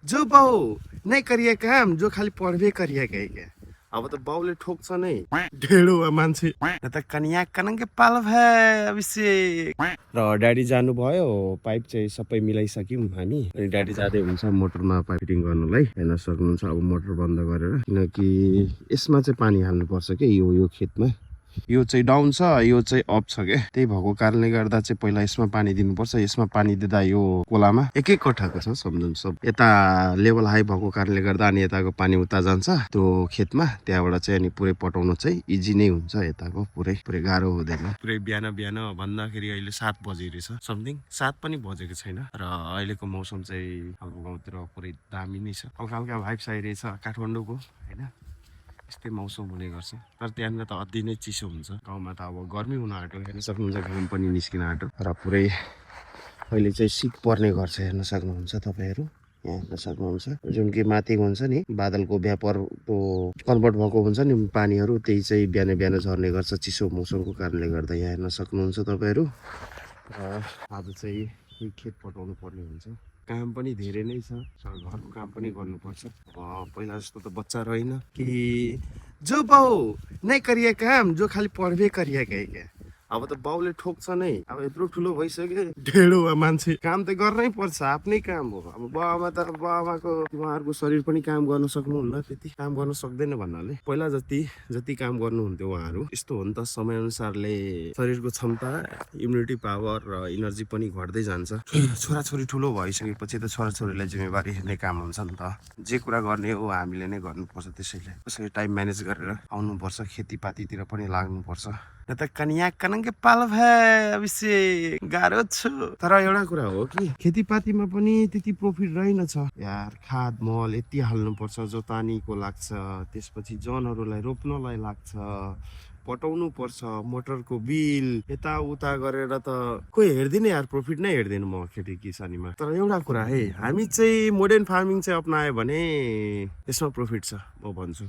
जो बाउ नहीं करिए काम, जो खाली पढ्दै करिएकै क्या। अब त बाउले ठोक्छ नै ढेडो मान्छे त कन्या कनङ्गे पाल भए अभिषेक र ड्याडी जानुभयो। पाइप चाहिँ सबै मिलाइसक्यौँ हामी। अनि ड्याडी जाँदै हुन्छ मोटरमा पाइप फिटिङ गर्नुलाई। हेर्न सक्नुहुन्छ अब मोटर बन्द गरेर, किनकि यसमा चाहिँ पानी हाल्नुपर्छ कि यो खेतमा। यो चाहिँ डाउन छ, यो चाहिँ अप छ क्या। त्यही भएको कारणले गर्दा चाहिँ पहिला यसमा पानी दिनुपर्छ। यसमा पानी दिँदा यो कोलामा एक एक कोठाको छ सम्झनु। सब यता लेभल हाई भएको कारणले गर्दा अनि यताको पानी उता जान्छ त्यो खेतमा। त्यहाँबाट चाहिँ अनि पुरै पटाउनु चाहिँ इजी नै हुन्छ। यताको पुरै गाह्रो हुँदैन। पुरै बिहान भन्दाखेरि अहिले 7 बजे रहेछ समथिङ। 7 पनि बजेको छैन। र अहिलेको मौसम चाहिँ हाम्रो गाउँतिर पुरै दामी नै छ। हल्का हल्का भाइब्स आइरहेछ काठमाडौँको होइन। यस्तै मौसम हुने गर्छ। तर त्यहाँनिर त अति नै चिसो हुन्छ। गाउँमा त अब गर्मी हुन आँट्यो। हेर्न सक्नुहुन्छ घाम पनि निस्किन आँट्यो। र पुरै अहिले चाहिँ शीत पर्ने गर्छ। हेर्न सक्नुहुन्छ तपाईँहरू, यहाँ हेर्न सक्नुहुन्छ। जुन कि माथिको हुन्छ नि बादलको भ्यापरको कन्भर्ट भएको हुन्छ नि पानीहरू, त्यही चाहिँ बिहान झर्ने गर्छ चिसो मौसमको कारणले गर्दा। यहाँ हेर्न सक्नुहुन्छ तपाईँहरू। र आज चाहिँ यही खेत पटाउनु पर्ने हुन्छ। काम पनि धेरै नै छ। घरको काम पनि गर्नुपर्छ। पहिला जस्तो त बच्चा रहेन कि जो बाउ नै करिए काम, जो खाली पढ्दै करिएकै क्या। अब त बाउले ठोक्छ नै। अब यत्रो ठुलो भइसक्यो, ढेडो मान्छे, काम त गर्नै पर्छ। आफ्नै काम हो। अब बाबामा त बाबाको उहाँहरूको शरीर पनि काम गर्न सक्नुहुन्न, त्यति काम गर्न सक्दैन भन्नाले। पहिला जति काम गर्नुहुन्थ्यो उहाँहरू, यस्तो हो नि त समय अनुसारले शरीरको क्षमता, इम्युनिटी पावर र इनर्जी पनि घट्दै जान्छ। छोराछोरी ठुलो भइसकेपछि त छोराछोरीलाई जिम्मेवारी हेर्ने काम हुन्छ नि त। जे कुरा गर्ने हो हामीले नै गर्नुपर्छ। त्यसैले टाइम म्यानेज गरेर आउनुपर्छ। खेतीपातीतिर पनि लाग्नुपर्छ। न त कन्या कनङ्गे पाल भए अभिषेक गाह्रो छु। तर एउटा कुरा हो कि खेतीपातीमा पनि त्यति प्रफिट रहेनछ यार। खाद मल यति हाल्नुपर्छ, जोतानीको लाग्छ, त्यसपछि जनहरूलाई रोप्नलाई लाग्छ, पटाउनु पर्छ, मोटरको बिल यताउता गरेर त कोही हेर्दिन यार। प्रफिट नै हेर्दिन म खेती किसानीमा। तर एउटा कुरा है, हामी चाहिँ मोडर्न फार्मिङ चाहिँ अपनायो भने यसमा प्रफिट छ म भन्छु।